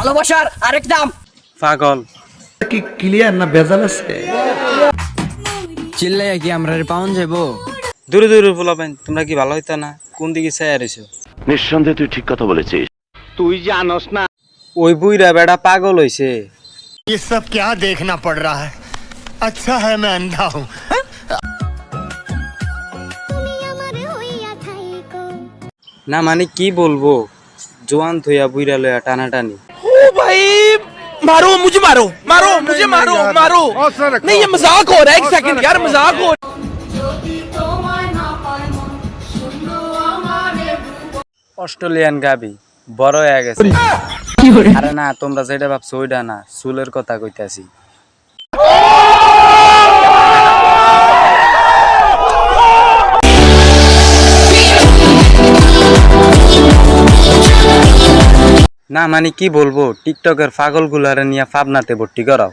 ভালোবাসার আরেক নাম পাগল। কি ক্লিয়ার না ভেজাল আছে? চিল্লাই কি আমরা পাউন যাবো? দূরে দূরে বলাবেন, তোমরা কি ভালো হইতা না? কোন দিকে চাই আরিস? নিঃসন্দেহে তুই ঠিক কথা বলেছিস। তুই জানোস না ওই বুইরা বেড়া পাগল হইছে। ये सब क्या देखना पड़ रहा है? अच्छा है मैं अंधा हूँ। না মানে কি বলবো, জোয়ান থইয়া বুইরা লইয়া টানাটানি। मारो मुझे मारो मारो मुझे मारो मारो नहीं ये मजाक हो रहा है एक सेकंड यार मजाक हो অস্ট্রেলিয়ান গাবি বড় হয়ে গেছে। আরে না, তোমরা যেটা ভাবছো ওইটা না, চুলের কথা কইতাছি। না মানে কি বলবো, টিকটকের পাগল গুলারে নিয়ে পাবনাতে ভর্তি করাও।